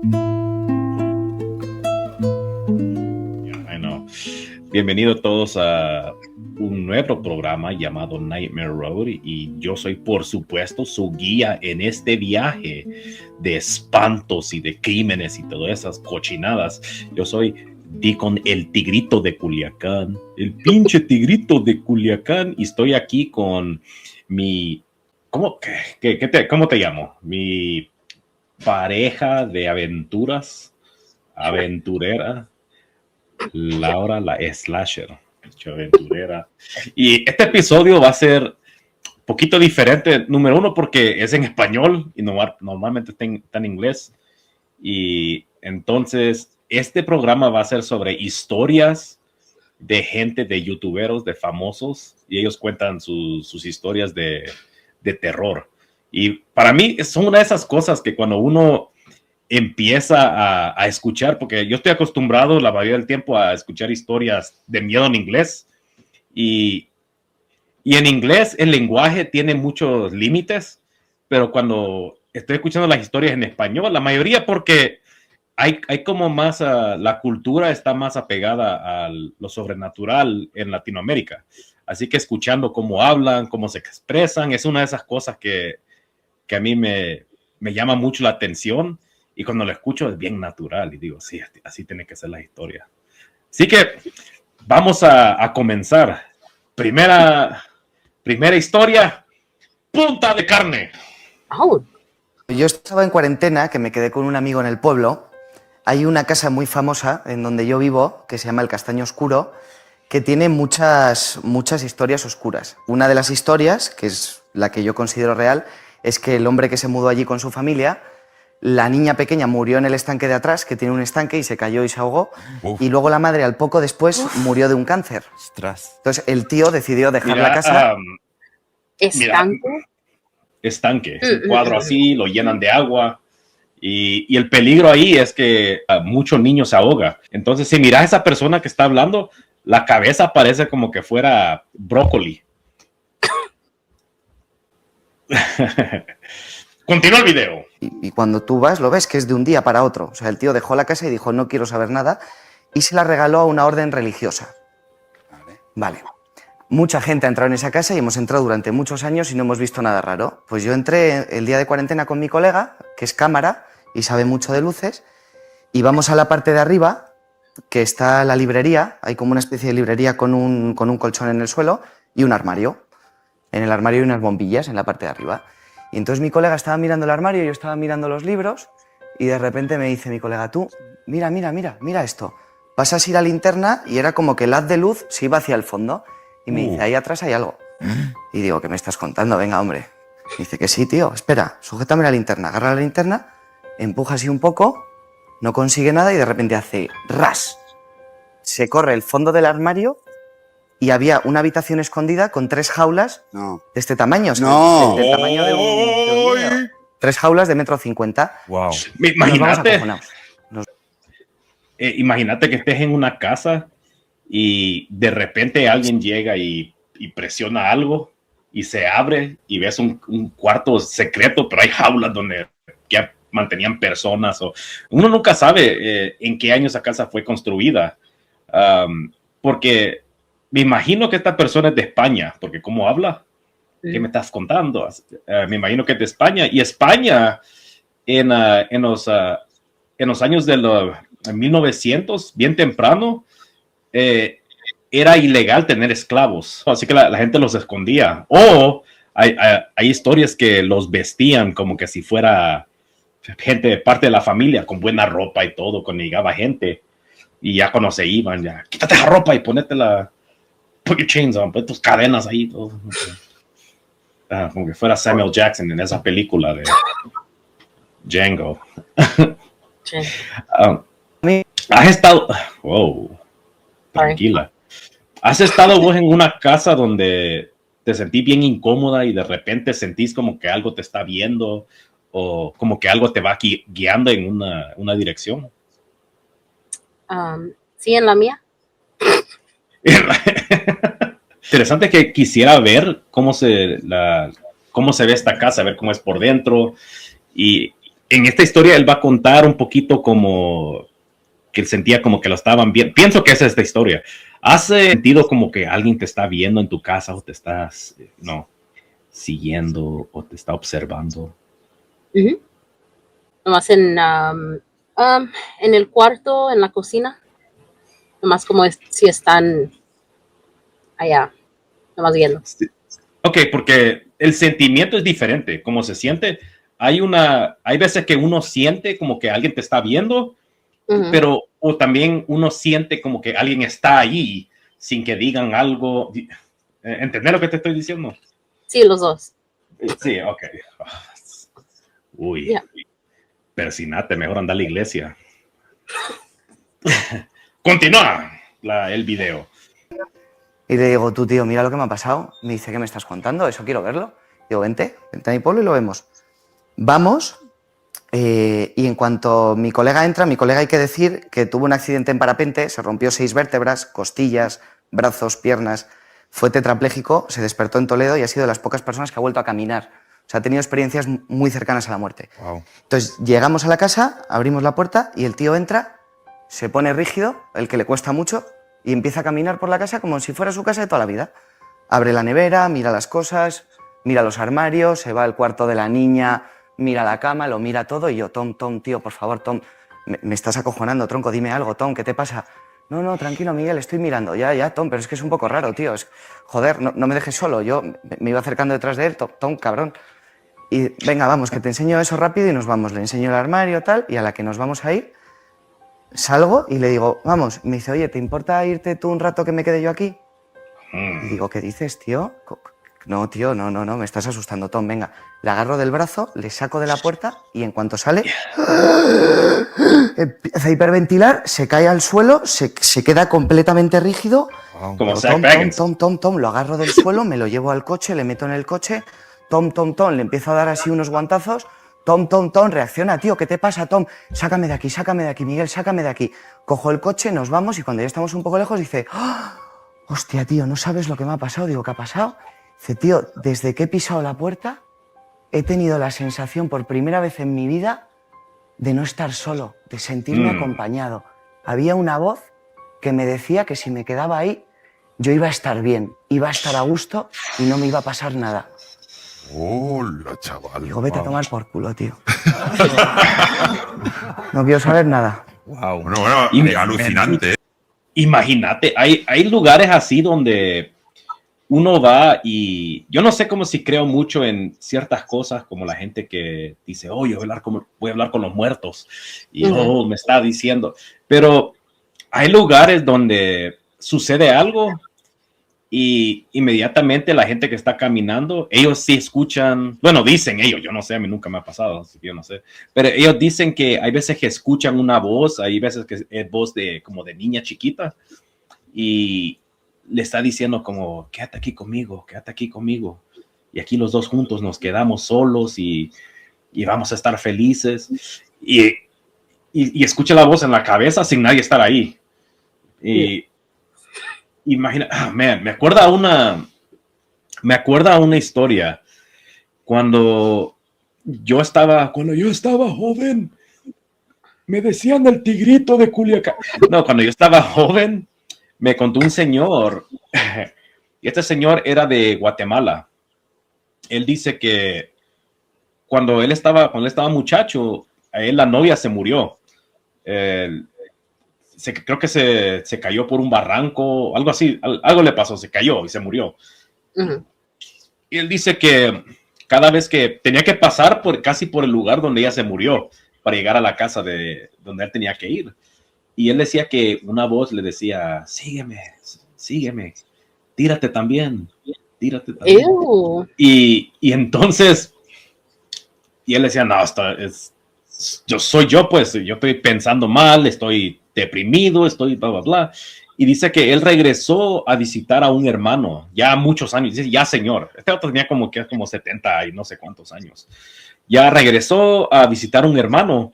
I know. Bienvenidos todos a un nuevo programa llamado Nightmare Road y yo soy, por supuesto, su guía en este viaje de espantos y de crímenes y todas esas cochinadas. Yo soy Deacon el Tigrito de Culiacán, el pinche Tigrito de Culiacán, y estoy aquí con mi... ¿Cómo te llamo? Mi pareja de aventuras, aventurera, Laura la Slasher, aventurera. Y este episodio va a ser un poquito diferente, número uno, porque es en español y normalmente está en inglés. Y entonces, este programa va a ser sobre historias de gente, de youtuberos, de famosos, y ellos cuentan sus historias de terror. Y para mí son una de esas cosas que cuando uno empieza a escuchar, porque yo estoy acostumbrado la mayoría del tiempo a escuchar historias de miedo en inglés, y en inglés el lenguaje tiene muchos límites, pero cuando estoy escuchando las historias en español, la mayoría porque hay como más, la cultura está más apegada a lo sobrenatural en Latinoamérica. Así que escuchando cómo hablan, cómo se expresan, es una de esas cosas que a mí me llama mucho la atención, y cuando lo escucho es bien natural y digo, sí, así tiene que ser la historia. Así que vamos a comenzar. Primera historia, punta de carne. Oh. Yo estaba en cuarentena, que me quedé con un amigo en el pueblo. Hay una casa muy famosa en donde yo vivo, que se llama El Castaño Oscuro, que tiene muchas historias oscuras. Una de las historias, que es la que yo considero real, es que el hombre que se mudó allí con su familia, la niña pequeña murió en el estanque de atrás, que tiene un estanque, y se cayó y se ahogó. Uf. Y luego la madre, al poco después, murió de un cáncer. Ostras. Entonces el tío decidió dejar la casa. Estanque, es un cuadro así, lo llenan de agua. Y el peligro ahí es que muchos niños se ahogan. Entonces, si miras a esa persona que está hablando, la cabeza parece como que fuera brócoli. Continúa el video. Y cuando tú vas, lo ves que es de un día para otro. O sea, el tío dejó la casa y dijo, no quiero saber nada, y se la regaló a una orden religiosa. Vale. Mucha gente ha entrado en esa casa y hemos entrado durante muchos años y no hemos visto nada raro. Pues yo entré el día de cuarentena con mi colega, que es cámara y sabe mucho de luces, y vamos a la parte de arriba, que está la librería. Hay como una especie de librería con un colchón en el suelo y un armario. En el armario hay unas bombillas en la parte de arriba. Y entonces mi colega estaba mirando el armario, yo estaba mirando los libros, y de repente me dice mi colega, tú, mira esto. Pasas a ir a la linterna y era como que el haz de luz se iba hacia el fondo. Y me dice, ahí atrás hay algo. Y digo, ¿qué me estás contando? Venga, hombre. Y dice que sí, tío, espera, sujétame la linterna. Agarra la linterna, empuja así un poco, no consigue nada y de repente hace ras. Se corre el fondo del armario y había una habitación escondida con 3 jaulas de este tamaño. No. Del tamaño de un niño. 3 jaulas de 1,50 m. Wow. Imagínate que estés en una casa y de repente alguien llega y presiona algo y se abre y ves un cuarto secreto, pero hay jaulas donde ya mantenían personas. Uno nunca sabe en qué año esa casa fue construida, porque me imagino que esta persona es de España, porque ¿cómo habla? ¿Qué me estás contando? Me imagino que es de España, y España en los años de los 1900, bien temprano, era ilegal tener esclavos, así que la gente los escondía, o hay historias que los vestían como que si fuera gente, parte de la familia, con buena ropa y todo, cuando llegaba gente, y ya cuando se iban, ya, quítate la ropa y ponete put your chains on, pon tus cadenas ahí, todo. Como que fuera Samuel Jackson en esa película de Django. Has estado... Wow. Tranquila. ¿Has estado vos en una casa donde te sentís bien incómoda y de repente sentís como que algo te está viendo o como que algo te va guiando en una dirección? Sí, en la mía. Interesante, que quisiera ver cómo se ve esta casa, ver cómo es por dentro. Y en esta historia él va a contar un poquito como que él sentía como que lo estaban viendo. Pienso que esa es esta historia. ¿Hace sentido como que alguien te está viendo en tu casa o te estás, no, siguiendo o te está observando? Nomás en el cuarto, en la cocina. Nomás como si están allá, nomás viendo. Sí. Ok, porque el sentimiento es diferente. Como se siente, hay veces que uno siente como que alguien te está viendo, pero o también uno siente como que alguien está ahí sin que digan algo. ¿Entendés lo que te estoy diciendo? Sí, los dos. Sí, ok. Uy, persinate, mejor anda a la iglesia. Continúa el video. Y le digo, tú, tío, mira lo que me ha pasado. Me dice, ¿qué me estás contando? Eso quiero verlo. Digo, vente a mi pueblo y lo vemos. Vamos, y en cuanto mi colega entra, mi colega hay que decir que tuvo un accidente en parapente, se rompió 6 vértebras, costillas, brazos, piernas, fue tetrapléjico, se despertó en Toledo y ha sido de las pocas personas que ha vuelto a caminar. O sea, ha tenido experiencias muy cercanas a la muerte. Wow. Entonces, llegamos a la casa, abrimos la puerta y el tío entra, se pone rígido, el que le cuesta mucho, y empieza a caminar por la casa como si fuera su casa de toda la vida. Abre la nevera, mira las cosas, mira los armarios, se va al cuarto de la niña, mira la cama, lo mira todo y yo, Tom, tío, por favor, Tom, me estás acojonando, tronco, dime algo, Tom, ¿qué te pasa? No, tranquilo, Miguel, estoy mirando. Ya, Tom, pero es que es un poco raro, tío. Joder, no me dejes solo. Yo me iba acercando detrás de él, Tom, cabrón. Y venga, vamos, que te enseño eso rápido y nos vamos. Le enseño el armario, tal, y a la que nos vamos a ir, salgo y le digo, vamos. Y me dice, oye, ¿te importa irte tú un rato que me quede yo aquí? Y digo, ¿qué dices, tío? No, tío, no, me estás asustando, Tom, venga. Le agarro del brazo, le saco de la puerta y en cuanto sale, empieza a hiperventilar, se cae al suelo, se queda completamente rígido. Wow. Como Tom, lo agarro del suelo, me lo llevo al coche, le meto en el coche, Tom, le empiezo a dar así unos guantazos. Tom, reacciona, tío, ¿qué te pasa, Tom? Sácame de aquí, Miguel, sácame de aquí. Cojo el coche, nos vamos y cuando ya estamos un poco lejos dice, ¡oh! Hostia, tío, no sabes lo que me ha pasado. Digo, ¿qué ha pasado? Dice, tío, desde que he pisado la puerta he tenido la sensación por primera vez en mi vida de no estar solo, de sentirme acompañado. Había una voz que me decía que si me quedaba ahí yo iba a estar bien, iba a estar a gusto y no me iba a pasar nada. Hola, chaval. Digo, vete a tomar por culo, tío. No quiero saber nada. Wow. Bueno, alucinante. Imagínate, hay lugares así donde uno va y yo no sé cómo si creo mucho en ciertas cosas como la gente que dice, oh, yo voy a hablar con los muertos y me está diciendo, pero hay lugares donde sucede algo y inmediatamente la gente que está caminando, ellos sí escuchan, bueno, dicen ellos, yo no sé, a mí nunca me ha pasado, así que yo no sé, pero ellos dicen que hay veces que escuchan una voz, hay veces que es voz como de niña chiquita y le está diciendo como, quédate aquí conmigo, y aquí los dos juntos nos quedamos solos y vamos a estar felices, y escucha la voz en la cabeza sin nadie estar ahí, y imagina, me acuerda una historia cuando yo estaba joven, me decían el tigrito de Culiacán. No, cuando yo estaba joven, me contó un señor, y este señor era de Guatemala. Él dice que cuando él estaba muchacho, a él la novia se murió. Creo que se cayó por un barranco, algo así, algo le pasó, se cayó y se murió. Y él dice que cada vez que tenía que pasar casi por el lugar donde ella se murió para llegar a la casa donde él tenía que ir. Y él decía que una voz le decía, sígueme, tírate también. Y entonces, y él decía, no, soy yo, pues, yo estoy pensando mal, estoy deprimido, estoy bla, bla, bla. Y dice que él regresó a visitar a un hermano, ya muchos años, dice, ya señor, este otro tenía como 70 y no sé cuántos años. Ya regresó a visitar a un hermano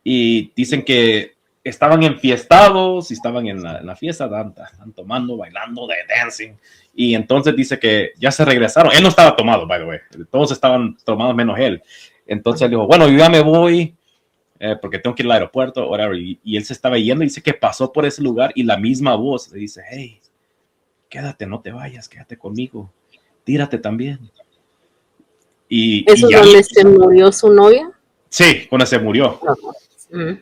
y dicen que estaban enfiestados y estaban en la fiesta, estaban tomando, bailando, dancing. Y entonces dice que ya se regresaron. Él no estaba tomado, by the way. Todos estaban tomados menos él. Entonces él dijo, bueno, yo ya me voy porque tengo que ir al aeropuerto, whatever. Y él se estaba yendo y dice que pasó por ese lugar y la misma voz le dice, hey, quédate, no te vayas, quédate conmigo, tírate también. ¿Eso es donde se murió su novia? Sí, cuando se murió. Uh-huh.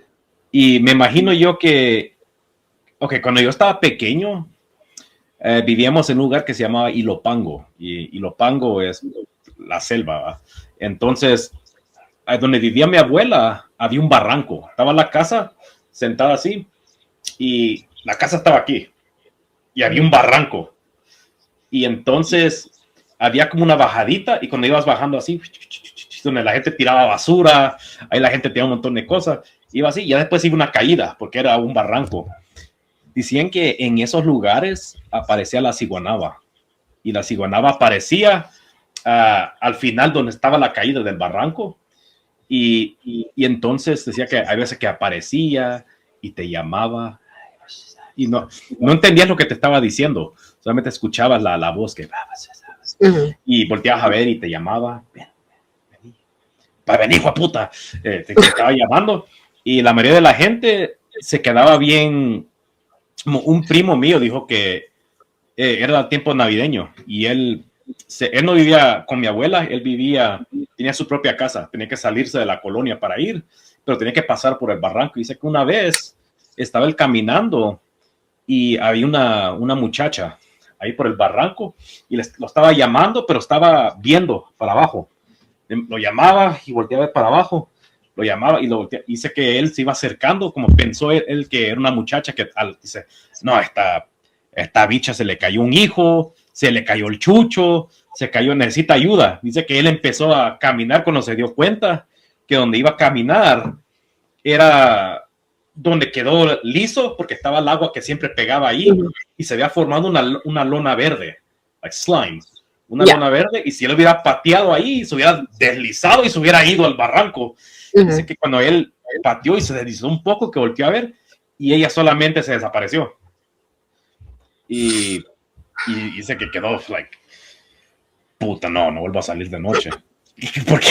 Y me imagino yo que, cuando yo estaba pequeño, vivíamos en un lugar que se llamaba Ilopango. Y Ilopango es la selva, ¿va? Entonces, donde vivía mi abuela, había un barranco. Estaba la casa sentada así y la casa estaba aquí. Y había un barranco. Y entonces había como una bajadita y cuando ibas bajando así, donde la gente tiraba basura, ahí la gente tiraba un montón de cosas, iba así, y ya después iba una caída, porque era un barranco. Decían que en esos lugares aparecía la ciguanaba, y la ciguanaba aparecía al final donde estaba la caída del barranco, y entonces decía que hay veces que aparecía y te llamaba, y no entendías lo que te estaba diciendo, solamente escuchabas la voz que... Y volteabas a ver y te llamaba, ven, hijo de puta, te estaba llamando, y la mayoría de la gente se quedaba bien. Un primo mío dijo que era tiempo navideño y él no vivía con mi abuela, tenía su propia casa, tenía que salirse de la colonia para ir, pero tenía que pasar por el barranco. Y dice que una vez estaba él caminando y había una muchacha ahí por el barranco y lo estaba llamando, pero estaba viendo para abajo. Lo llamaba y volteaba para abajo, lo llamaba y lo volteaba. Dice que él se iba acercando, como pensó él que era una muchacha que dice, no, esta bicha se le cayó un hijo, se le cayó el chucho, se cayó, necesita ayuda. Dice que él empezó a caminar cuando se dio cuenta que donde iba a caminar era donde quedó liso porque estaba el agua que siempre pegaba ahí y se había formado una lona verde, like slime, una lona verde, y si él hubiera pateado ahí, se hubiera deslizado y se hubiera ido al barranco. Dice que cuando él pateó y se deslizó un poco, que volteó a ver y ella solamente se desapareció. Y dice que quedó like, puta, no vuelvo a salir de noche. Porque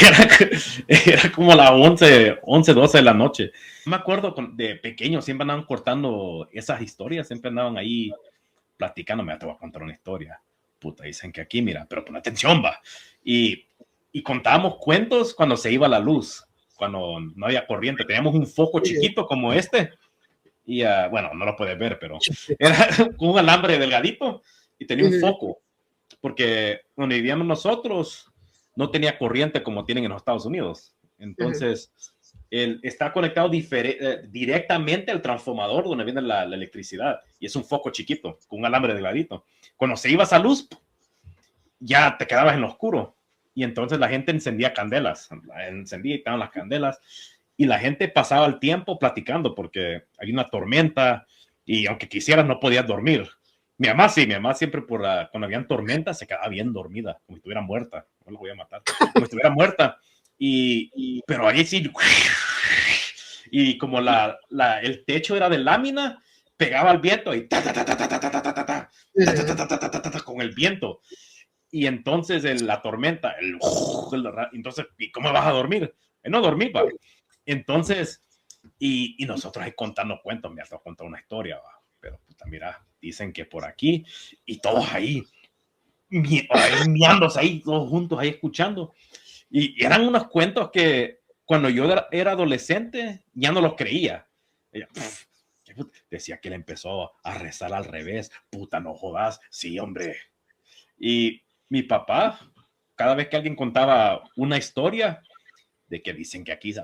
era como las 11, 12 de la noche. Me acuerdo de pequeño, siempre andaban cortando esas historias, siempre andaban ahí platicando. Mira, te voy a contar una historia. Puta, dicen que aquí, mira, pero pon atención, va. Y contábamos cuentos cuando se iba la luz, cuando no había corriente. Teníamos un foco chiquito como este. Y bueno, no lo puedes ver, pero era un alambre delgadito y tenía un foco. Porque donde vivíamos nosotros no tenía corriente como tienen en los Estados Unidos. Entonces, él está conectado directamente al transformador donde viene la electricidad. Y es un foco chiquito, con un alambre delgadito. Cuando se iba esa luz, ya te quedabas en lo oscuro. Y entonces la gente encendía candelas. Encendía y estaban las candelas. Y la gente pasaba el tiempo platicando porque había una tormenta y aunque quisieras no podías dormir. Mi mamá siempre cuando habían tormentas se quedaba bien dormida, como si estuviera muerta. No la voy a matar, como si estuviera muerta. Pero ahí sí, y como el techo era de lámina, pegaba el viento y con el viento. Y entonces la tormenta, entonces, ¿y cómo vas a dormir? No dormí, pa. Entonces, y nosotros ahí contando cuentos, me has contado una historia, va. Pero puta, mira, dicen que por aquí, y todos ahí, miándose ahí, todos juntos ahí escuchando. Y eran unos cuentos que cuando yo era adolescente ya no los creía. Ella, decía que él empezó a rezar al revés. Puta, no jodas. Sí, hombre. Y mi papá, cada vez que alguien contaba una historia de que dicen que aquí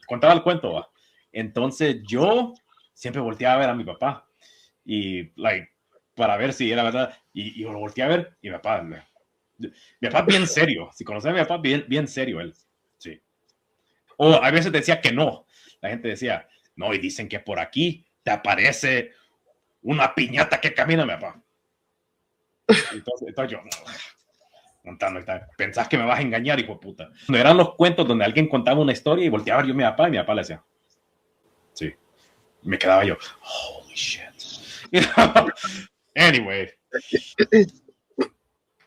contaba el cuento, ¿va? Entonces yo siempre volteaba a ver a mi papá y para ver si era verdad, y lo volteé a ver y mi papá bien serio. Si conocía a mi papá, bien serio él, sí. O a veces decía que no, la gente decía no, y dicen que por aquí te aparece una piñata que camina, mi papá. Entonces yo contando, pensás que me vas a engañar, hijo de puta. No eran los cuentos donde alguien contaba una historia y volteaba a ver yo a mi papá y mi papá le decía sí. Me quedaba yo, holy shit. Anyway,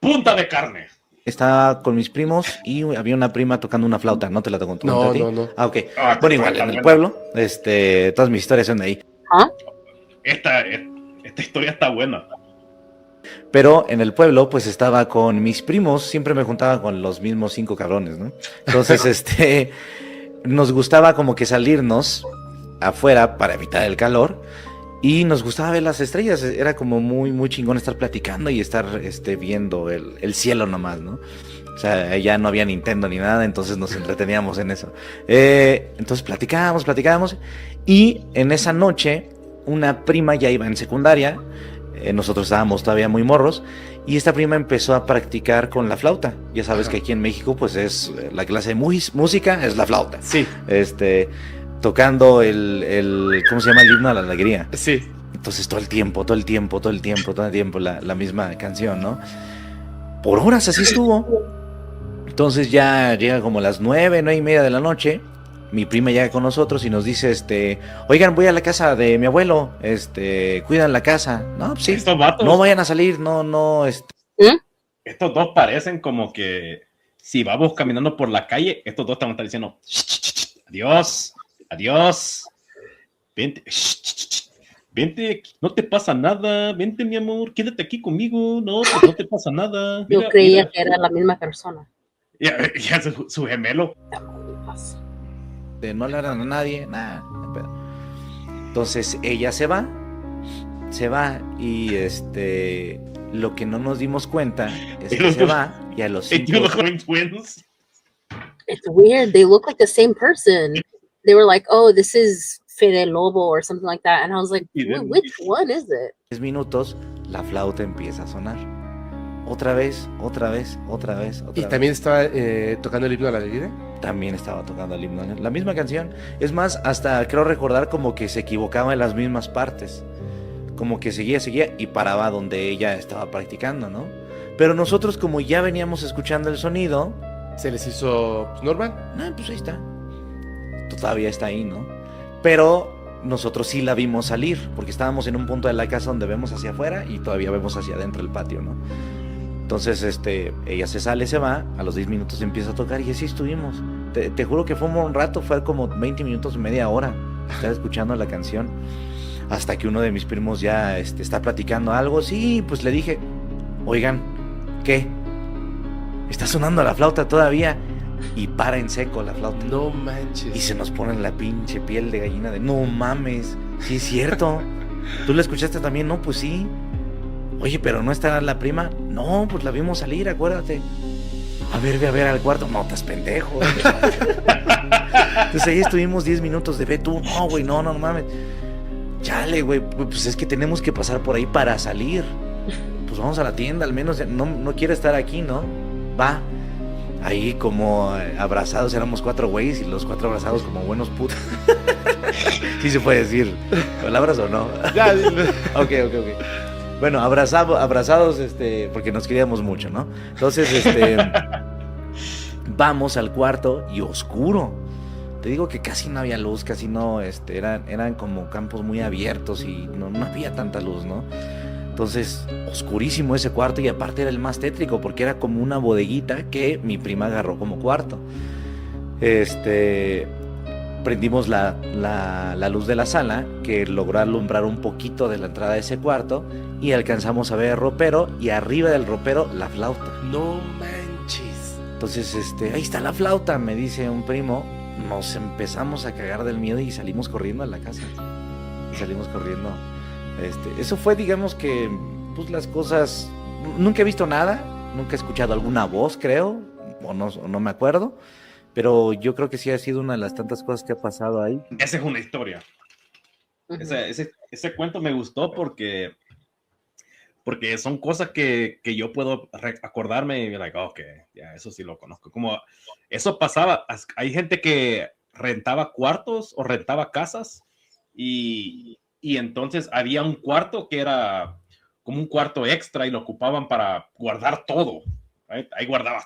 punta de carne. estaba con mis primos y había una prima tocando una flauta. ¿No te la conté a ti? No. Ah, ok. Ah, Bueno, igual, en el pueblo, todas mis historias son de ahí. ¿Ah? Esta historia está buena. Pero en el pueblo, pues estaba con mis primos, siempre me juntaba con los mismos 5 cabrones, ¿no? Entonces, nos gustaba como que salirnos afuera para evitar el calor y nos gustaba ver las estrellas. Era como muy chingón estar platicando y estar viendo el cielo nomás, ¿no? O sea, ya no había Nintendo ni nada, entonces nos entreteníamos en eso. Entonces platicábamos y en esa noche una prima ya iba en secundaria. Nosotros estábamos todavía muy morros y esta prima empezó a practicar con la flauta. Ya sabes que aquí en México pues es la clase de música es la flauta. Sí. Tocando el ¿cómo se llama? El himno a la alegría. Sí. Entonces todo el tiempo la misma canción, ¿no? Por horas así estuvo. Entonces ya llega como las 9:30 de la noche. Mi prima llega con nosotros y nos dice, oigan, voy a la casa de mi abuelo, cuidan la casa. No, pues sí, Estos vatos, no vayan a salir, no. Estos dos parecen como que si vamos caminando por la calle, estos dos están diciendo, adiós, vente, no te pasa nada, vente mi amor, quédate aquí conmigo, no, pues no te pasa nada. Yo creía que era la misma persona. Ya su gemelo. No le harán a nadie, nada. Entonces ella se va y lo que no nos dimos cuenta es que se va y a los 5 twins. It's weird. They look like the same person. They were like, "Oh, this is Fede Lobo or something like that," and I was like, "Which one is it?" 10 minutos, la flauta empieza a sonar. Otra vez. ¿Y también estaba tocando el himno a la alegría? También estaba tocando el himno, la misma canción. Es más, hasta creo recordar como que se equivocaba en las mismas partes. Como que seguía y paraba donde ella estaba practicando, ¿no? Pero nosotros, como ya veníamos escuchando el sonido, ¿se les hizo normal? No, pues ahí está. Todavía está ahí, ¿no? Pero nosotros sí la vimos salir, porque estábamos en un punto de la casa donde vemos hacia afuera y todavía vemos hacia adentro el patio, ¿no? Entonces, ella se sale, se va, a los 10 minutos empieza a tocar y así estuvimos. Te juro que fue un buen rato, fue como 20 minutos, media hora, estar escuchando la canción. Hasta que uno de mis primos ya está platicando algo. Sí, pues le dije, oigan, ¿qué? ¿Está sonando la flauta todavía? Y para en seco la flauta. No manches. Y se nos pone la pinche piel de gallina de, no mames, sí es cierto. ¿Tú la escuchaste también? No, pues sí. Oye, pero ¿no está la prima? No, pues la vimos salir, acuérdate. Ve a ver al cuarto. No, estás pendejo. Entonces ahí estuvimos 10 minutos de ve tú. No, güey, no mames. Chale, güey, pues es que tenemos que pasar por ahí para salir. Pues vamos a la tienda, al menos no quiere estar aquí, ¿no? Va. Ahí como abrazados, éramos 4 güeyes y los 4 abrazados como buenos putos. Sí se puede decir palabras o no. Ya, dile. Ok. Bueno, abrazados, porque nos queríamos mucho, ¿no? Entonces, vamos al cuarto y oscuro. Te digo que casi no había luz, casi no, eran como campos muy abiertos y no había tanta luz, ¿no? Entonces, oscurísimo ese cuarto y aparte era el más tétrico porque era como una bodeguita que mi prima agarró como cuarto. Prendimos la luz de la sala que logró alumbrar un poquito de la entrada de ese cuarto y alcanzamos a ver el ropero y arriba del ropero la flauta. No manches. Entonces, ahí está la flauta, me dice un primo. Nos empezamos a cagar del miedo y salimos corriendo a la casa. Salimos corriendo. Eso fue, digamos que, pues las cosas. Nunca he visto nada, nunca he escuchado alguna voz, creo, o no me acuerdo. Pero yo creo que sí ha sido una de las tantas cosas que ha pasado ahí. Esa es una historia. Ese cuento me gustó porque son cosas que yo puedo acordarme y like, ok, ya eso sí lo conozco. Como eso pasaba, hay gente que rentaba cuartos o rentaba casas y entonces había un cuarto que era como un cuarto extra y lo ocupaban para guardar todo. Right? Ahí guardabas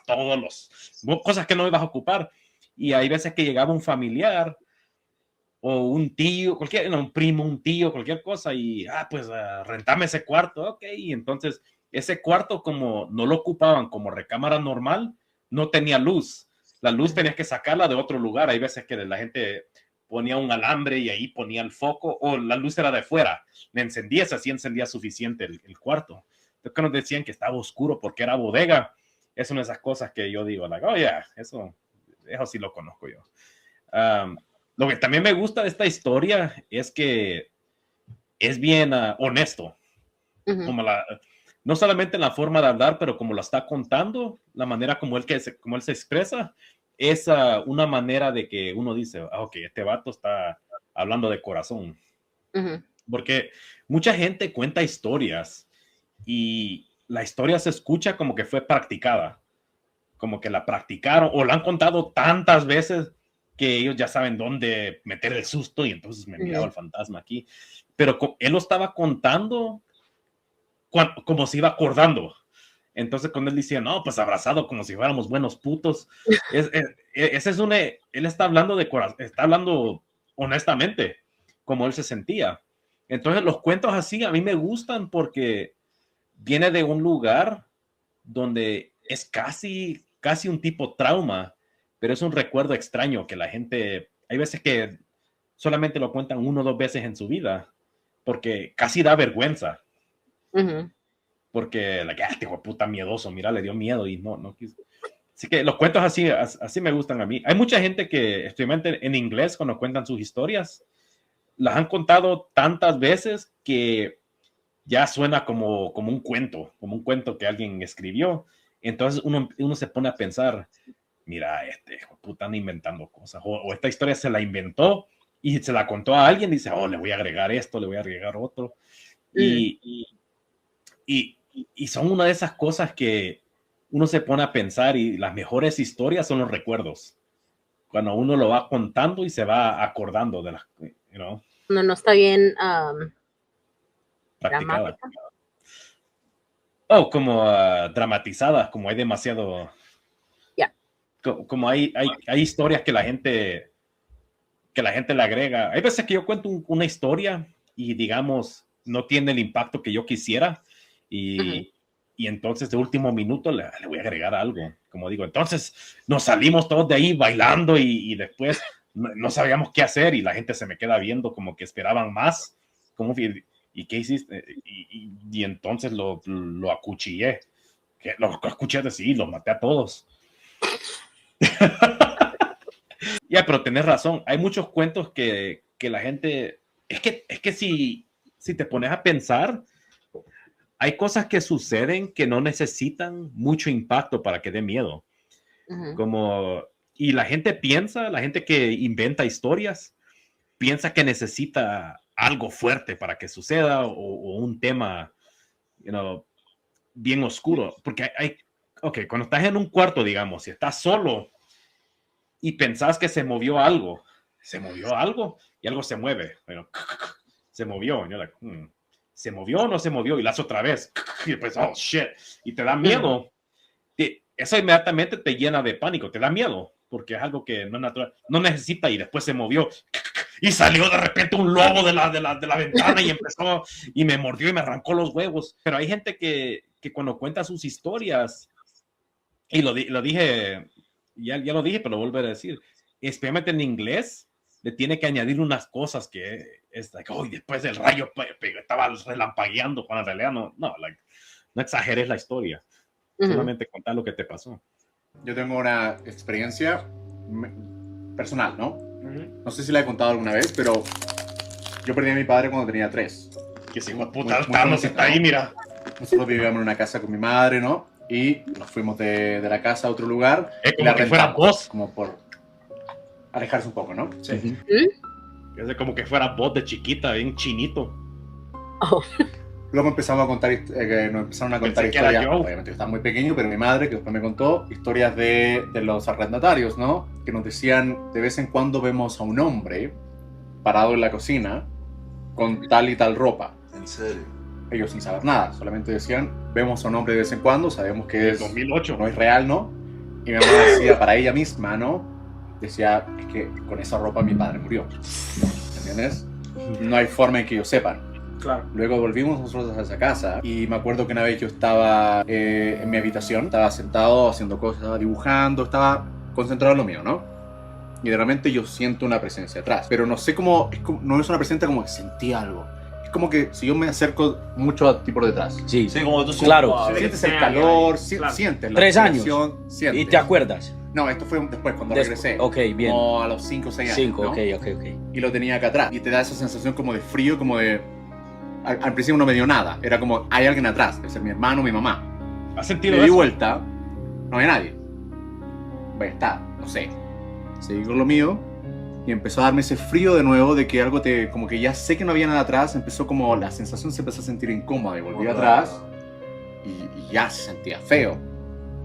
cosas que no ibas a ocupar. Y hay veces que llegaba un familiar o un tío, un primo, un tío, cualquier cosa, y pues rentame ese cuarto, ok. Y entonces ese cuarto, como no lo ocupaban como recámara normal, no tenía luz. La luz tenías que sacarla de otro lugar. Hay veces que la gente ponía un alambre y ahí ponía el foco, o la luz era de fuera. Le encendías, así encendía suficiente el cuarto. Entonces nos decían que estaba oscuro porque era bodega. Es una de esas cosas que yo digo, like, oh yeah, eso sí lo conozco yo. Lo que también me gusta de esta historia es que es bien honesto. Como no solamente en la forma de hablar, pero como lo está contando, la manera como él se expresa, es una manera de que uno dice, ok, este vato está hablando de corazón. Porque mucha gente cuenta historias y la historia se escucha como que fue practicada, como que la practicaron o la han contado tantas veces que ellos ya saben dónde meter el susto y entonces me miraba el fantasma aquí. Pero él lo estaba contando como se iba acordando. Entonces cuando él decía, no, pues abrazado como si fuéramos buenos putos, él está hablando está hablando honestamente, como él se sentía. Entonces los cuentos así a mí me gustan porque viene de un lugar donde es casi un tipo trauma, pero es un recuerdo extraño que la gente, hay veces que solamente lo cuentan 1 o 2 veces en su vida, porque casi da vergüenza. Porque este hijo de puta miedoso, mira, le dio miedo y no quiso. Así que los cuentos así me gustan a mí. Hay mucha gente que, especialmente en inglés, cuando cuentan sus historias, las han contado tantas veces que ya suena como un cuento que alguien escribió. Entonces uno se pone a pensar, mira, este hijo de puta anda inventando cosas, o esta historia se la inventó y se la contó a alguien y dice, le voy a agregar esto, le voy a agregar otro. Y son una de esas cosas que uno se pone a pensar, y las mejores historias son los recuerdos. Cuando uno lo va contando y se va acordando de las, No está bien practicada. Como dramatizadas, como hay demasiado. Yeah. Como hay historias que la gente le agrega. Hay veces que yo cuento una historia y, digamos, no tiene el impacto que yo quisiera. Y entonces de último minuto le voy a agregar algo, como digo, entonces nos salimos todos de ahí bailando y después no sabíamos qué hacer y la gente se me queda viendo como que esperaban más, ¿y qué hiciste? Y entonces lo acuchillé, los maté a todos. Pero tenés razón, hay muchos cuentos que la gente, es que si te pones a pensar, hay cosas que suceden que no necesitan mucho impacto para que dé miedo. Y la gente que inventa historias, piensa que necesita algo fuerte para que suceda o un tema, bien oscuro. Porque cuando estás en un cuarto, digamos, si estás solo y pensás que se movió algo y algo se mueve, se movió, ¿se movió o no se movió? Y la hace otra vez. Y después, oh, shit. Y te da miedo. Eso inmediatamente te llena de pánico. Te da miedo. Porque es algo que no es natural. No necesita. Y después se movió. Y salió de repente un lobo de la ventana y empezó. Y me mordió y me arrancó los huevos. Pero hay gente que cuando cuenta sus historias, y lo dije, ya lo dije, pero lo vuelvo a decir. Especialmente en inglés, le tiene que añadir unas cosas que es like, después del rayo estaba relampagueando, cuando en realidad no exageres la historia, solamente contar lo que te pasó. Yo tengo una experiencia personal, ¿no? No sé si la he contado alguna vez, pero yo perdí a mi padre cuando tenía 3. Que si puta Thanos está ahí, mira. Nosotros vivíamos en una casa con mi madre, ¿no? Y nos fuimos de la casa a otro lugar. Como que fuera vos. Como por alejarse un poco, ¿no? Sí. Es como que fuera vos de chiquita, bien chinito. Luego empezamos a contar, nos empezaron a contar historias. Obviamente yo estaba muy pequeño, pero mi madre, que después me contó, historias de los arrendatarios, ¿no? Que nos decían, de vez en cuando vemos a un hombre parado en la cocina con tal y tal ropa. ¿En serio? Ellos sin saber nada, solamente decían, vemos a un hombre de vez en cuando, sabemos que es 2008. No es real, ¿no? Y mi mamá decía, para ella misma, ¿no? Decía, es que con esa ropa mi padre murió. ¿Entiendes? No hay forma en que ellos sepan. Claro. Luego volvimos nosotros a esa casa y me acuerdo que una vez yo estaba en mi habitación, estaba sentado haciendo cosas, estaba dibujando, estaba concentrado en lo mío, ¿no? Y de repente yo siento una presencia atrás, pero no sé cómo, no es una presencia como que sentí algo. Es como que si yo me acerco mucho a ti por detrás. Sí, como tú claro. Sientes el calor, claro. sientes la 3 años. Sientes. ¿Y te acuerdas? No, esto fue después, cuando regresé. Ok, bien. Como a los 5 o 6 años. 5, ¿no? ok. Y lo tenía acá atrás. Y te da esa sensación como de frío, como de... Al principio no me dio nada. Era como, hay alguien atrás. Debe ser mi hermano, mi mamá. ¿Has sentido Me di eso? vuelta. No había nadie. Bueno, está, no sé. Seguí con lo mío. Y empezó a darme ese frío de nuevo de que algo te... Como que ya sé que no había nada atrás. Empezó como... La sensación se empezó a sentir incómoda. Y volví atrás. Y ya se sentía feo.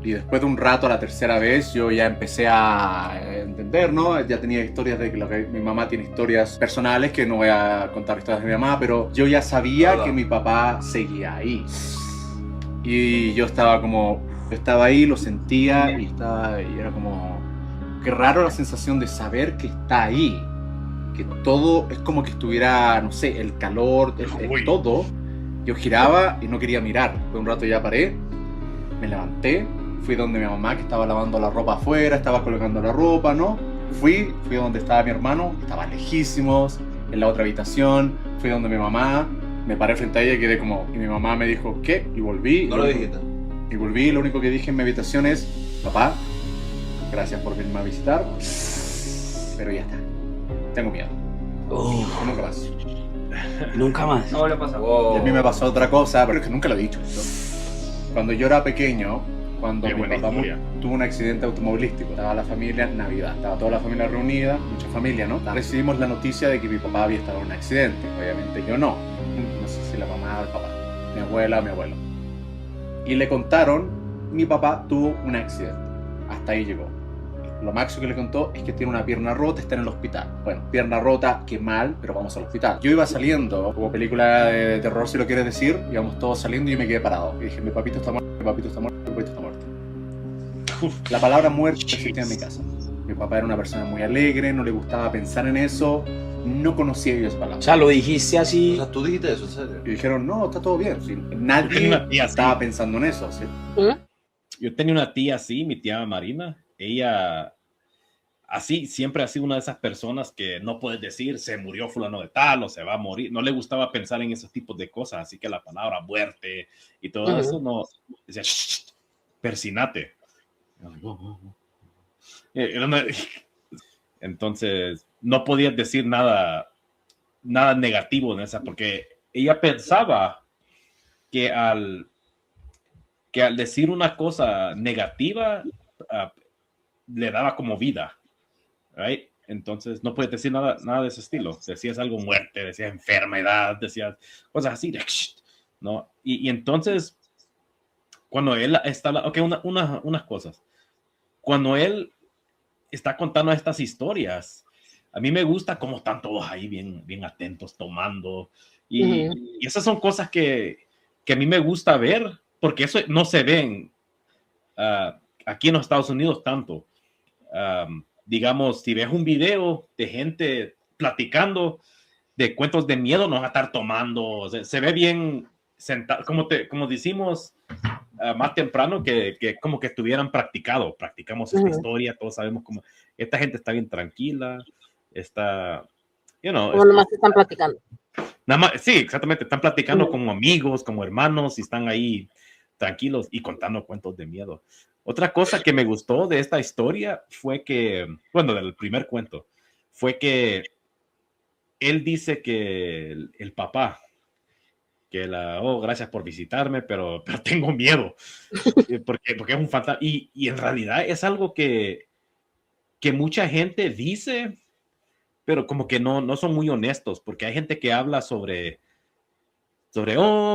Y después de un rato, a la tercera vez, yo ya empecé a entender, ¿no? Ya tenía historias de que mi mamá tiene historias personales, que no voy a contar historias de mi mamá, pero yo ya sabía que mi papá seguía ahí. Y yo estaba ahí, lo sentía y era como... Qué raro la sensación de saber que está ahí. Que todo es como que estuviera, no sé, el calor, el todo. Yo giraba y no quería mirar. Por un rato ya paré, me levanté. Fui donde mi mamá, que estaba lavando la ropa afuera, estaba colocando la ropa, ¿no? Fui donde estaba mi hermano, estaba lejísimos, en la otra habitación. Fui donde mi mamá, me paré frente a ella y quedé como... Y mi mamá me dijo, ¿qué? Y volví. No lo dijiste. Y volví, lo único que dije en mi habitación es, papá, gracias por venirme a visitar, pero ya está. Tengo miedo. Nunca más. Nunca más. No le pasa. Wow. Y a mí me pasó otra cosa, pero es que nunca lo he dicho esto. Cuando yo era pequeño, cuando mi papá tuvo un accidente automovilístico, estaba la familia en Navidad, estaba toda la familia reunida, mucha familia, ¿no? Recibimos la noticia de que mi papá había estado en un accidente. Obviamente yo no. No sé si la mamá o el papá, mi abuela o mi abuelo. Y le contaron, mi papá tuvo un accidente. Hasta ahí llegó. Lo máximo que le contó es que tiene una pierna rota, está en el hospital. Bueno, pierna rota, qué mal, pero vamos al hospital. Yo iba saliendo, como película de terror si lo quieres decir, íbamos todos saliendo y yo me quedé parado. Y dije, mi papito está muerto, mi papito está muerto, mi papito está muerto. La palabra muerte existía en mi casa. Mi papá era una persona muy alegre, no le gustaba pensar en eso, no conocía yo esa palabra. O sea, lo dijiste así. O sea, tú dijiste eso, ¿en serio? Y dijeron, no, está todo bien. Sí, nadie estaba pensando en eso. ¿Sí? Yo tenía una tía así, mi tía Marina. Ella, así, siempre ha sido una de esas personas que no puedes decir se murió fulano de tal o se va a morir. No le gustaba pensar en esos tipos de cosas. Así que la palabra muerte y todo eso no. Decía, shh, persinate. Entonces, no podías decir nada negativo en esa, porque ella pensaba que al decir una cosa negativa, le daba como vida, right? Entonces, no puedes decir nada de ese estilo. Decías algo muerte, decías enfermedad, decías cosas así, ¿no? Y entonces, cuando él está... Ok, unas cosas. Cuando él está contando estas historias, a mí me gusta cómo están todos ahí bien atentos, tomando. Y esas son cosas que a mí me gusta ver, porque eso no se ven aquí en los Estados Unidos tanto. Digamos, si ves un video de gente platicando de cuentos de miedo, no va a estar tomando. Se ve bien sentado, como decimos más temprano, que como que estuvieran practicamos esta historia, todos sabemos cómo esta gente está bien tranquila, está, como nomás están platicando. Nada más, sí, exactamente, están platicando como amigos, como hermanos, y están ahí tranquilos y contando cuentos de miedo. Otra cosa que me gustó de esta historia fue que, bueno, del primer cuento, fue que él dice que el papá, que gracias por visitarme, pero tengo miedo, porque es un fantasma, y en realidad es algo que mucha gente dice, pero como que no son muy honestos, porque hay gente que habla sobre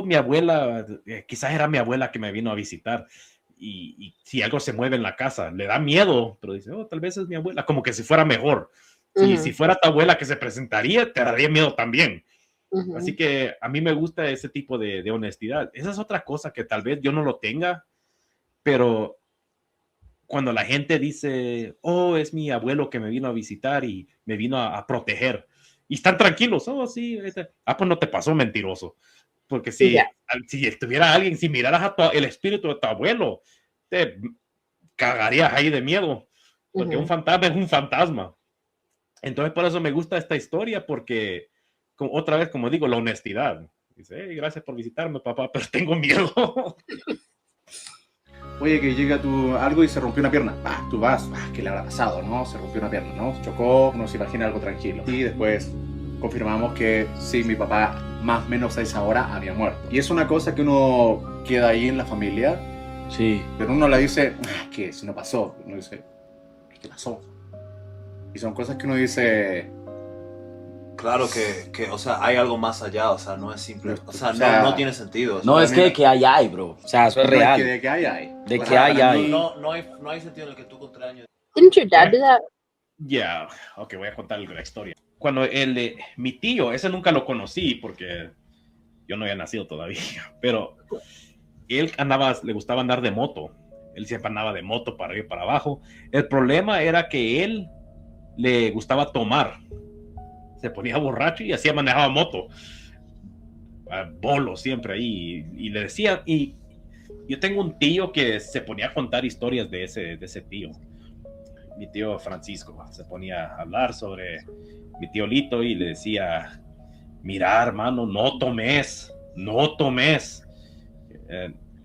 mi abuela, quizás era mi abuela que me vino a visitar, y si algo se mueve en la casa, le da miedo, pero dice, tal vez es mi abuela, como que si fuera mejor. Si fuera tu abuela que se presentaría, te daría miedo también. Así que a mí me gusta ese tipo de honestidad. Esa es otra cosa que tal vez yo no lo tenga, pero cuando la gente dice, es mi abuelo que me vino a visitar y me vino a proteger, y están tranquilos. Oh, sí. Pues no te pasó, mentiroso. Porque si estuviera alguien, si miraras el espíritu de tu abuelo, te cagarías ahí de miedo. Porque un fantasma es un fantasma. Entonces, por eso me gusta esta historia, porque, otra vez, como digo, la honestidad. Dice, hey, gracias por visitarme, papá, pero tengo miedo. Oye, que llega algo y se rompió una pierna. Tú vas, ¿qué le habrá pasado, no? Se rompió una pierna, ¿no? Se chocó, uno se imagina algo tranquilo. Y después confirmamos que sí, mi papá, más o menos a esa hora, había muerto. Y es una cosa que uno queda ahí en la familia. Sí. Pero uno le dice, ¿qué? Si no pasó. Uno dice, ¿qué pasó? Y son cosas que uno dice... Claro que, o sea, hay algo más allá, o sea, no es simple, o sea, no tiene sentido. No, es que hay, bro. O sea, eso es real. De que hay. De que hay. No hay sentido en el que tú contra años. Didn't your dad do that? Yeah, ok, voy a contar la historia. Cuando mi tío, ese nunca lo conocí porque yo no había nacido todavía, pero él le gustaba andar de moto. Él siempre andaba de moto para arriba y para abajo. El problema era que él le gustaba tomar. Se ponía borracho y así manejaba moto. Bolo siempre ahí. Y le decía, y yo tengo un tío que se ponía a contar historias de ese tío. Mi tío Francisco se ponía a hablar sobre mi tío Lito y le decía, mira, hermano, no tomes.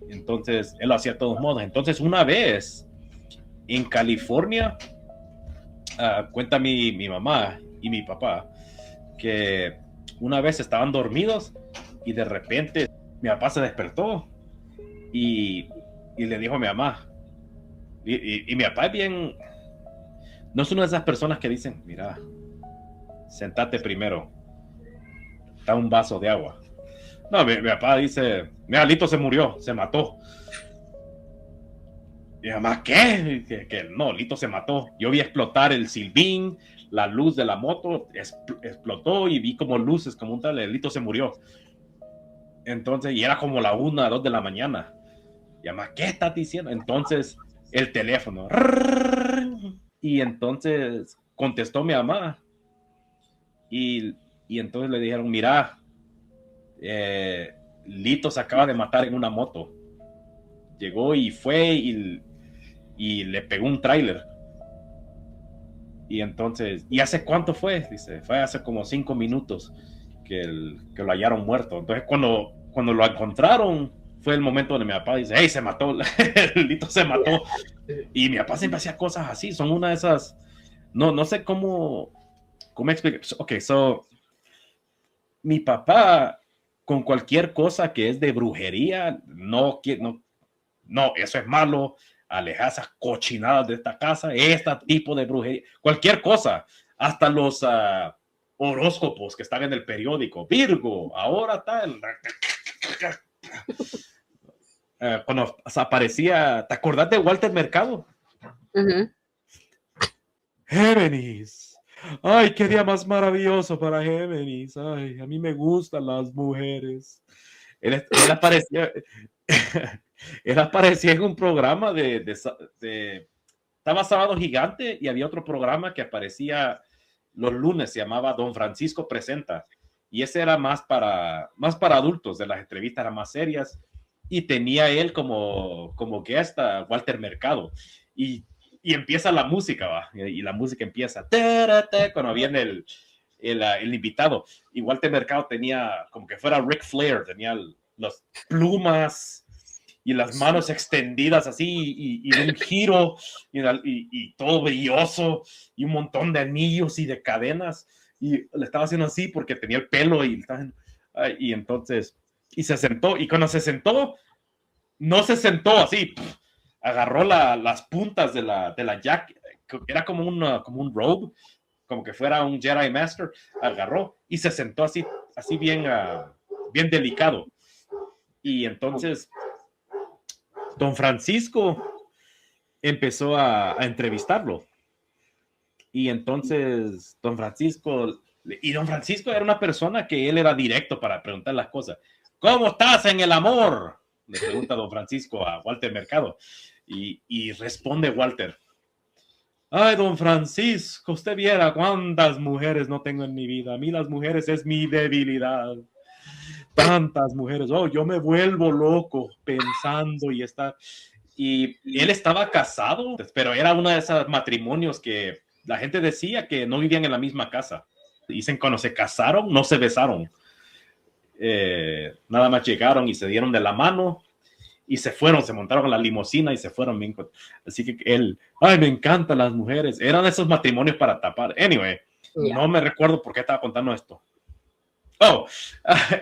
Entonces, él lo hacía de todos modos. Entonces, una vez en California, cuenta mi mamá y mi papá, que una vez estaban dormidos y de repente mi papá se despertó y le dijo a mi mamá, y mi papá es bien, no es una de esas personas que dicen, mira, sentate primero, da un vaso de agua. No, mi papá dice, mira, Lito se murió, se mató. Y mi mamá, ¿qué? Que no, Lito se mató. Yo vi explotar el silbín, la luz de la moto explotó y vi como luces, como un tal, Lito se murió. Entonces, y era como la 1, 2 de la mañana. Y mamá, ¿qué estás diciendo? Entonces, el teléfono. Y entonces contestó mi mamá. Y entonces le dijeron, mira, Lito se acaba de matar en una moto. Llegó y fue y le pegó un tráiler. Y entonces, ¿y hace cuánto fue? Dice, fue hace como 5 minutos que lo hallaron muerto. Entonces, cuando lo encontraron, fue el momento donde mi papá dice, hey, se mató, Lito se mató. Y mi papá siempre hacía cosas así, son una de esas, no sé cómo explicar. Ok, mi papá, con cualquier cosa que es de brujería, no, eso es malo, alejar esas cochinadas de esta casa, este tipo de brujería, cualquier cosa, hasta los horóscopos que están en el periódico, Virgo, ahora tal. Cuando aparecía, ¿te acordás de Walter Mercado? Géminis. Ay, qué día más maravilloso para Géminis. Ay, a mí me gustan las mujeres. Él aparecía él aparecía en un programa estaba Sábado Gigante y había otro programa que aparecía los lunes, se llamaba Don Francisco Presenta, y ese era más para adultos, de las entrevistas eran más serias, y tenía él como guest a Walter Mercado, y empieza la música, ¿va? Y la música empieza cuando viene el invitado, y Walter Mercado tenía como que fuera Ric Flair, tenía las plumas y las manos extendidas así, y un giro, y todo brilloso, y un montón de anillos y de cadenas, y le estaba haciendo así porque tenía el pelo, y entonces, y se sentó, y cuando se sentó, no se sentó así, agarró las puntas de la jacket, era como un robe, como que fuera un Jedi Master, agarró, y se sentó así bien delicado, y entonces Don Francisco empezó a entrevistarlo. Y entonces Don Francisco era una persona que él era directo para preguntar las cosas. ¿Cómo estás en el amor? Le pregunta Don Francisco a Walter Mercado. Y responde Walter. ay, don Francisco, usted viera cuántas mujeres no tengo en mi vida. A mí las mujeres es mi debilidad. Tantas mujeres, oh, yo me vuelvo loco pensando y está. Y él estaba casado, pero era uno de esos matrimonios que la gente decía que no vivían en la misma casa. Dicen cuando se casaron, no se besaron. Nada más llegaron y se dieron de la mano y se fueron, se montaron en la limusina y se fueron. Así que él, ay, me encantan las mujeres. Eran esos matrimonios para tapar. Anyway, no me recuerdo por qué estaba contando esto.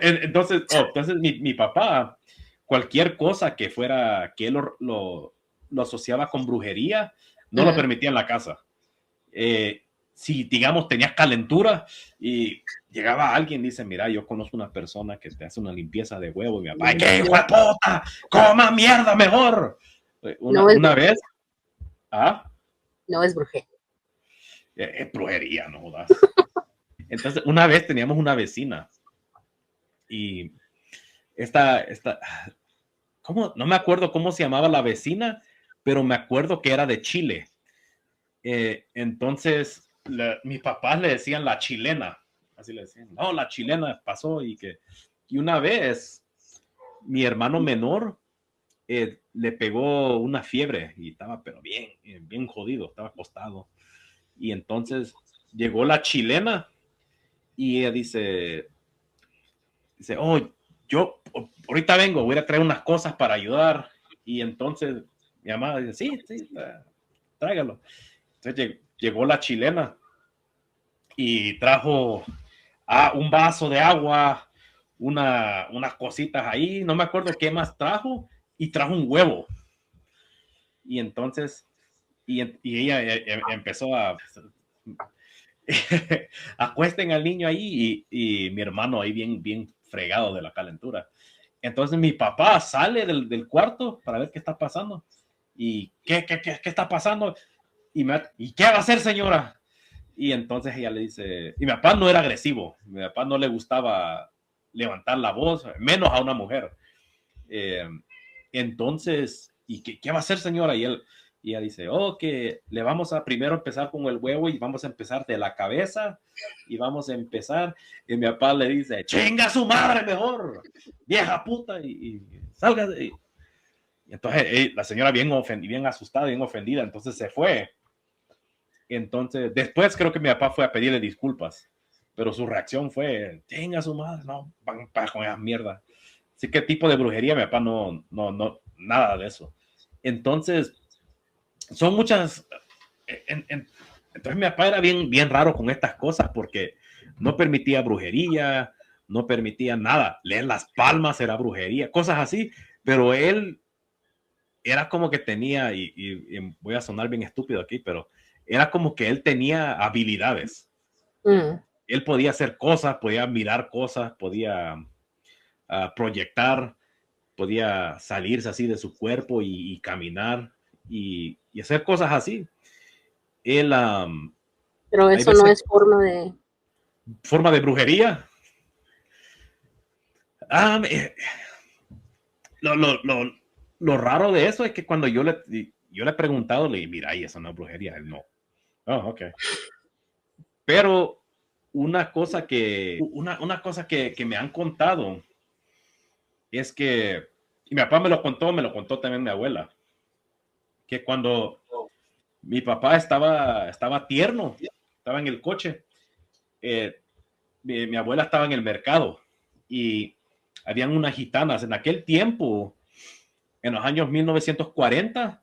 Entonces mi papá, cualquier cosa que fuera, que él lo asociaba con brujería, no lo permitía en la casa. Si, digamos, tenías calentura y llegaba alguien, dice, mira, yo conozco una persona que te hace una limpieza de huevo. Y mi papá, ¿qué hijo de puta? ¡Coma mierda mejor! Una vez... ¿Ah? No es brujería. Es brujería, no jodas. Entonces, una vez teníamos una vecina y no me acuerdo cómo se llamaba la vecina, pero me acuerdo que era de Chile. Entonces, mis papás le decían la chilena, así le decían, no, la chilena pasó y una vez mi hermano menor le pegó una fiebre y estaba pero bien jodido, estaba acostado. Y entonces llegó la chilena y ella dice, oh, yo ahorita vengo, voy a traer unas cosas para ayudar. Y entonces mi mamá dice, sí, tráigalo. Entonces llegó la chilena y trajo un vaso de agua, unas cositas ahí, no me acuerdo qué más trajo, y trajo un huevo. Y entonces, y ella empezó a... acuesten al niño ahí y mi hermano ahí bien fregado de la calentura. Entonces mi papá sale del cuarto para ver qué está pasando. ¿Y qué está pasando? ¿Y qué va a hacer, señora? Y entonces ella le dice, y mi papá no era agresivo, mi papá no le gustaba levantar la voz, menos a una mujer. Entonces, ¿y qué va a hacer, señora? Y ella dice, que le vamos a primero empezar con el huevo y vamos a empezar de la cabeza y vamos a empezar. Y mi papá le dice, chinga su madre mejor, vieja puta, y salga de ahí. Y entonces la señora bien asustada, bien ofendida, entonces se fue. Entonces, después creo que mi papá fue a pedirle disculpas, pero su reacción fue, chinga su madre, no, van con esa mierda. Así que tipo de brujería, mi papá no, nada de eso. Entonces, son muchas. Entonces mi papá era bien raro con estas cosas porque no permitía brujería, no permitía nada. Leer las palmas era brujería, cosas así. Pero él era como que tenía, y voy a sonar bien estúpido aquí, pero era como que él tenía habilidades. Él podía hacer cosas, podía mirar cosas, podía proyectar, podía salirse así de su cuerpo y caminar. Y hacer cosas así. Él, pero eso no es forma de brujería. Lo raro de eso es que cuando yo le he preguntado, le digo, mira, eso no es brujería. Él no. Ok. Pero una cosa que me han contado es que, y mi papá me lo contó también mi abuela, que cuando mi papá estaba tierno, estaba en el coche, mi abuela estaba en el mercado y habían unas gitanas. En aquel tiempo, en los años 1940,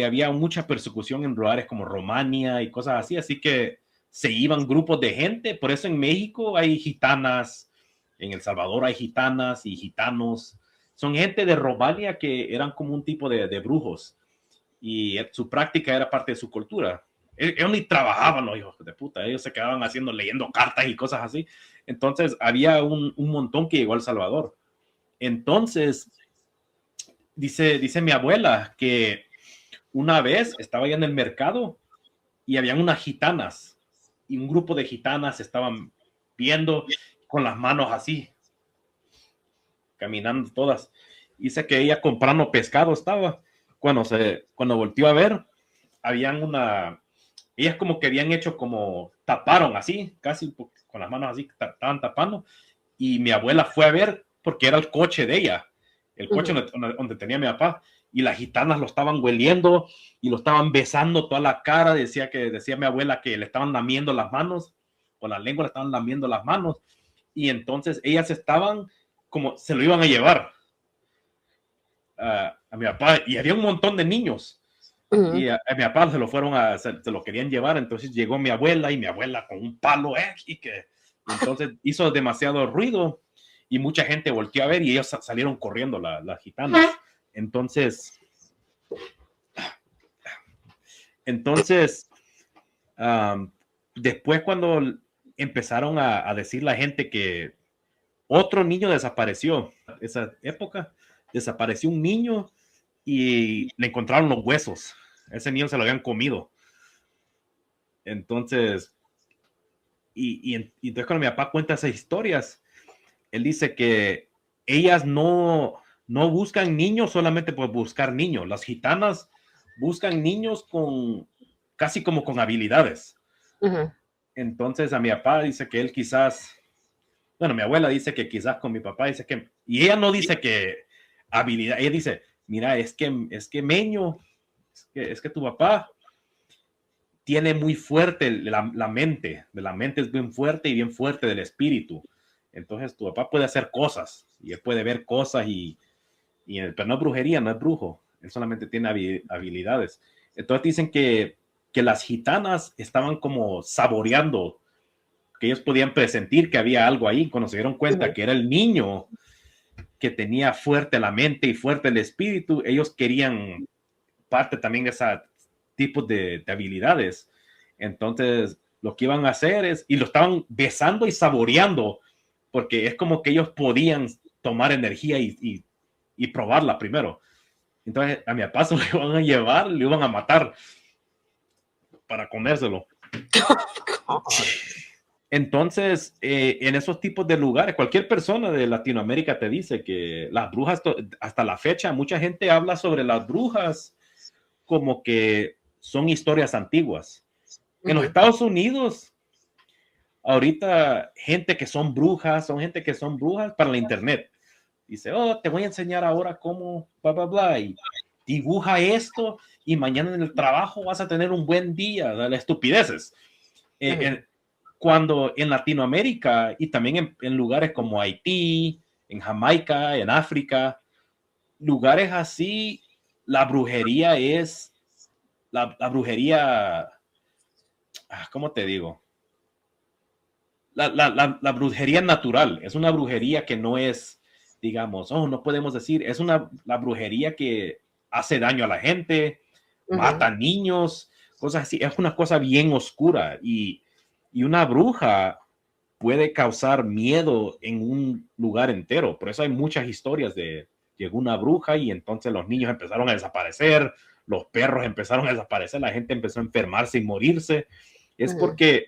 había mucha persecución en lugares como Romania y cosas así que se iban grupos de gente. Por eso en México hay gitanas, en El Salvador hay gitanas y gitanos. Son gente de Romania que eran como un tipo de brujos. Y su práctica era parte de su cultura. Ellos ni trabajaban, los hijos de puta. Ellos se quedaban leyendo cartas y cosas así. Entonces había un montón que llegó a El Salvador. Entonces dice mi abuela que una vez estaba allá en el mercado y habían unas gitanas y un grupo de gitanas estaban viendo con las manos así, caminando todas. Dice que ella comprando pescado estaba. Cuando volteó a ver, habían ellas como que habían hecho como, taparon así, casi con las manos así, estaban tapando, y mi abuela fue a ver porque era el coche de ella, el coche donde tenía mi papá, y las gitanas lo estaban hueliendo y lo estaban besando toda la cara, decía mi abuela que le estaban lamiendo las manos, con la lengua le estaban lamiendo las manos, y entonces ellas estaban como, se lo iban a llevar a mi papá, y había un montón de niños, y a mi papá se lo querían llevar, entonces llegó mi abuela, y mi abuela con un palo, y entonces hizo demasiado ruido, y mucha gente volteó a ver, y ellos salieron corriendo, las gitanas. Entonces, después cuando empezaron a decir la gente que otro niño desapareció, esa época, desapareció un niño y le encontraron los huesos. Ese niño se lo habían comido. Entonces, y entonces cuando mi papá cuenta esas historias, él dice que ellas no buscan niños solamente por buscar niños. Las gitanas buscan niños casi como con habilidades. Entonces a mi papá dice que él quizás, bueno, mi abuela dice que quizás con mi papá dice que, y ella no dice que habilidad, ella dice, mira, es que Meño, es que tu papá tiene muy fuerte la mente es bien fuerte y bien fuerte del espíritu. Entonces tu papá puede hacer cosas y él puede ver cosas pero no es brujería, no es brujo, él solamente tiene habilidades. Entonces dicen que las gitanas estaban como saboreando, que ellos podían presentir que había algo ahí cuando se dieron cuenta que era el niño que tenía fuerte la mente y fuerte el espíritu. Ellos querían parte también de ese tipo de habilidades. Entonces lo que iban a hacer y lo estaban besando y saboreando, porque es como que ellos podían tomar energía y probarla primero. Entonces a mi papá se lo iban a llevar, le iban a matar para comérselo. Entonces, en esos tipos de lugares, cualquier persona de Latinoamérica te dice que las brujas, hasta la fecha, mucha gente habla sobre las brujas como que son historias antiguas. En los Estados Unidos, ahorita, gente que son brujas para la internet. Dice, te voy a enseñar ahora cómo, bla, bla, bla, y dibuja esto, y mañana en el trabajo vas a tener un buen día, las estupideces. Cuando en Latinoamérica y también en lugares como Haití, en Jamaica, en África, lugares así, la brujería es la brujería, ¿cómo te digo? La brujería natural, es una brujería que no es, digamos, no podemos decir, es la brujería que hace daño a la gente, mata niños, cosas así, es una cosa bien oscura y una bruja puede causar miedo en un lugar entero. Por eso hay muchas historias llegó una bruja y entonces los niños empezaron a desaparecer, los perros empezaron a desaparecer, la gente empezó a enfermarse y morirse. Es porque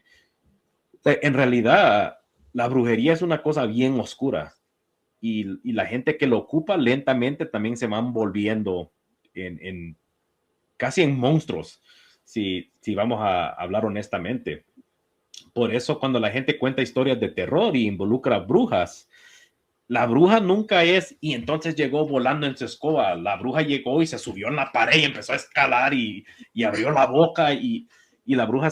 en realidad la brujería es una cosa bien oscura y la gente que lo ocupa lentamente también se van volviendo casi en monstruos, si vamos a hablar honestamente. Por eso cuando la gente cuenta historias de terror y involucra brujas, la bruja nunca es, y entonces llegó volando en su escoba. La bruja llegó y se subió en la pared y empezó a escalar y abrió la boca y la bruja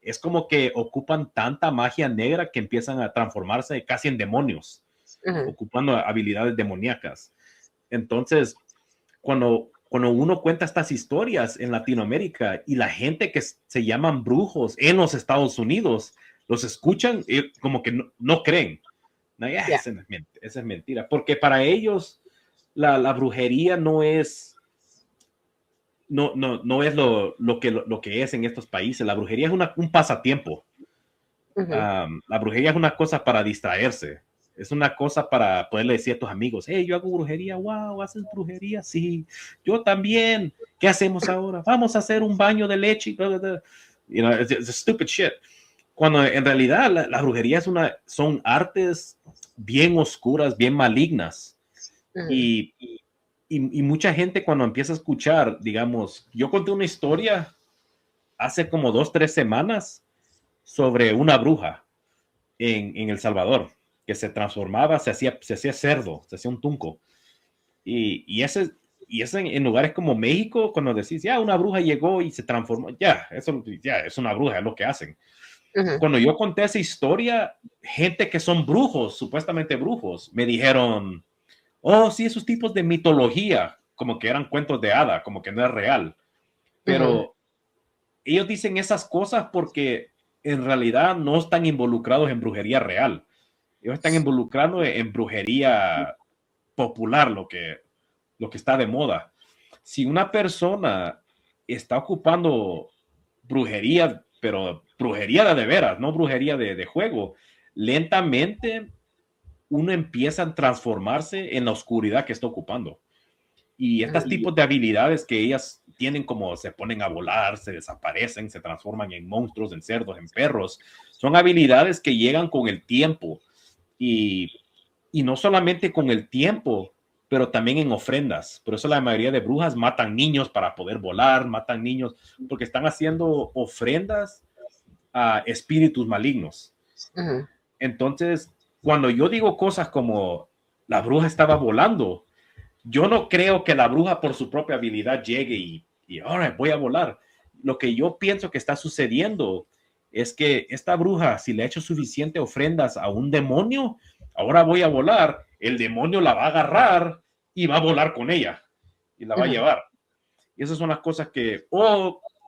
es como que ocupan tanta magia negra que empiezan a transformarse casi en demonios, ocupando habilidades demoníacas. Entonces, cuando uno cuenta estas historias en Latinoamérica y la gente que se llaman brujos en los Estados Unidos los escuchan como que no creen. Esa es mentira, porque para ellos la brujería no es lo que es en estos países. La brujería es un pasatiempo. La brujería es una cosa para distraerse. Es una cosa para poderle decir a tus amigos, hey, yo hago brujería, wow, ¿haces brujería? Sí, yo también. ¿Qué hacemos ahora? Vamos a hacer un baño de leche. You know, it's stupid shit. Cuando en realidad la brujería son artes bien oscuras, bien malignas. Y mucha gente cuando empieza a escuchar, digamos, yo conté una historia hace como 2-3 semanas sobre una bruja en El Salvador que se transformaba, se hacía cerdo, se hacía un tunco. Y ese en lugares como México, cuando decís, ya una bruja llegó y se transformó, ya es una bruja, es lo que hacen. Cuando yo conté esa historia, gente que son brujos, supuestamente brujos, me dijeron, oh, sí, esos tipos de mitología, como que eran cuentos de hada, como que no es real. Pero ellos dicen esas cosas porque en realidad no están involucrados en brujería real. Ellos están involucrados en brujería popular, lo que está de moda. Si una persona está ocupando brujería, pero brujería de veras, no brujería de juego, lentamente uno empieza a transformarse en la oscuridad que está ocupando. Y estos tipos de habilidades que ellas tienen, como se ponen a volar, se desaparecen, se transforman en monstruos, en cerdos, en perros, son habilidades que llegan con el tiempo. Y no solamente con el tiempo, pero también en ofrendas. Por eso la mayoría de brujas matan niños para poder volar, matan niños, porque están haciendo ofrendas a espíritus malignos. Entonces, cuando yo digo cosas como la bruja estaba volando, yo no creo que la bruja por su propia habilidad llegue y ahora voy a volar. Lo que yo pienso que está sucediendo es que esta bruja, si le ha hecho suficiente ofrendas a un demonio, ahora voy a volar, el demonio la va a agarrar y va a volar con ella y la va a llevar. Y esas son las cosas que,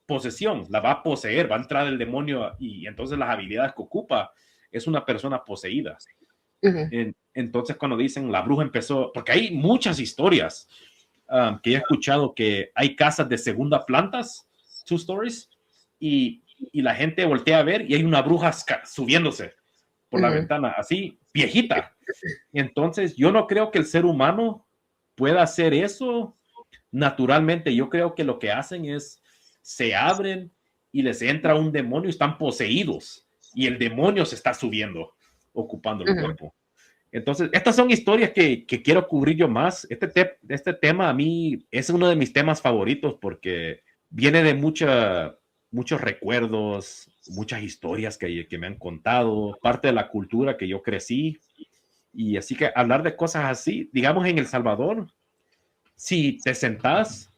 posesión, la va a poseer, va a entrar el demonio y entonces las habilidades que ocupa es una persona poseída. Entonces cuando dicen la bruja empezó, porque hay muchas historias que he escuchado que hay casas de segunda plantas, 2 stories, y la gente voltea a ver y hay una bruja subiéndose por la ventana, así, viejita. Entonces yo no creo que el ser humano pueda hacer eso naturalmente. Yo creo que lo que hacen es se abren y les entra un demonio y están poseídos y el demonio se está subiendo, ocupando el cuerpo. Entonces, estas son historias que quiero cubrir yo más. Este tema a mí es uno de mis temas favoritos porque viene de muchos recuerdos, muchas historias que me han contado, parte de la cultura que yo crecí. Y así que hablar de cosas así, digamos en El Salvador, si te sentás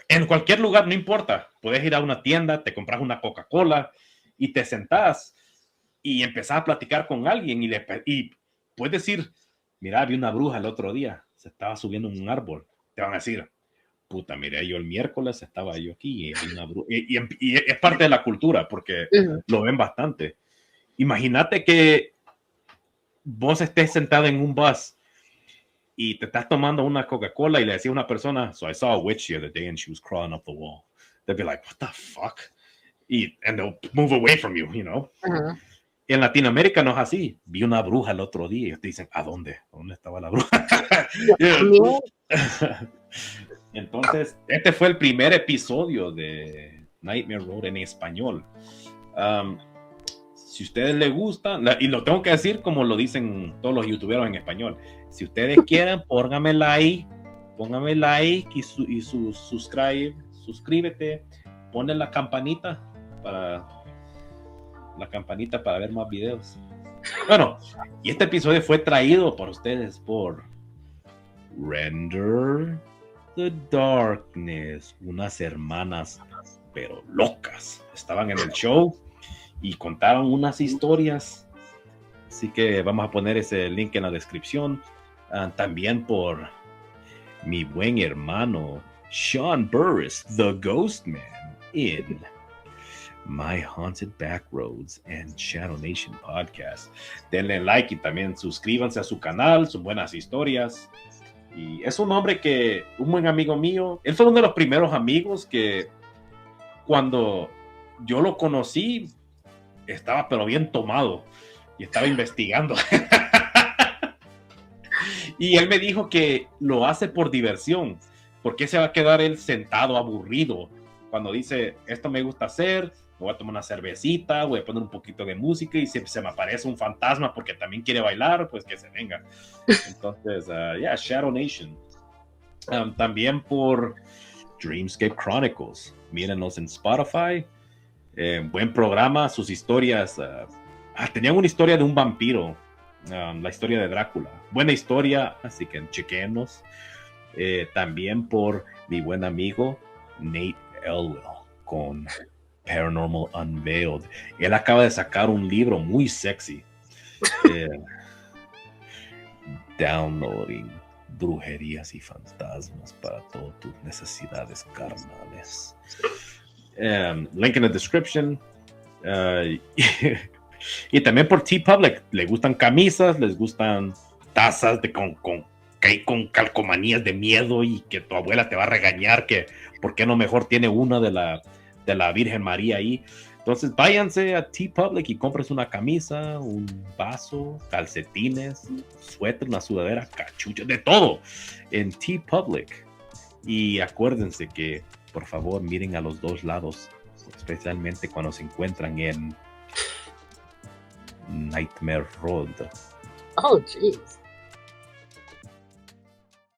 en cualquier lugar, no importa, puedes ir a una tienda, te compras una Coca-Cola y te sentás y empezás a platicar con alguien y puedes decir, mira, vi una bruja el otro día, se estaba subiendo en un árbol. Te van a decir, puta, mira, yo el miércoles estaba yo aquí y es parte de la cultura porque lo ven bastante. Imagínate que vos estés sentado en un bus y te estás tomando una Coca-Cola y le decía a una persona, so I saw a witch the other day and she was crawling up the wall. They'll be like, what the fuck? And they'll move away from you, you know? En Latinoamérica no es así. Vi una bruja el otro día y ellos te dicen, ¿a dónde? ¿Dónde estaba la bruja? Entonces, este fue el primer episodio de Nightmare Road en español. Si a ustedes les gusta, y lo tengo que decir como lo dicen todos los youtuberos en español, si ustedes quieren, póngame like y suscríbete, ponle la campanita para ver más videos. Bueno, y este episodio fue traído por ustedes por Render the Darkness, unas hermanas pero locas, estaban en el show y contaron unas historias, así que vamos a poner ese link en la descripción. También por mi buen hermano Sean Burris, The Ghost Man, in My Haunted Backroads and Shadow Nation Podcast. Denle like y también suscríbanse a su canal, son buenas historias. Y es un hombre un buen amigo mío, él fue uno de los primeros amigos que cuando yo lo conocí, estaba pero bien tomado y estaba investigando. Y él me dijo que lo hace por diversión. ¿Por qué se va a quedar él sentado aburrido cuando dice, esto me gusta hacer, me voy a tomar una cervecita, voy a poner un poquito de música y si se me aparece un fantasma porque también quiere bailar, pues que se venga? Entonces, Shadow Nation. También por Dreamscape Chronicles. Mírenos en Spotify. Buen programa, sus historias. Tenían una historia de un vampiro, la historia de Drácula. Buena historia, así que chequenos. También por mi buen amigo Nate Elwell con Paranormal Unveiled. Él acaba de sacar un libro muy sexy. Downloading brujerías y fantasmas para todas tus necesidades carnales. Link in the description. Y también por TeePublic. Le gustan camisas, les gustan tazas con calcomanías de miedo y que tu abuela te va a regañar que por qué no mejor tiene una de la Virgen María ahí. Entonces váyanse a TeePublic y compres una camisa, un vaso, calcetines, suéter, una sudadera, cachucha, de todo en TeePublic. Y acuérdense que por favor miren a los dos lados, especialmente cuando se encuentran en Nightmare Road. Oh, jeez.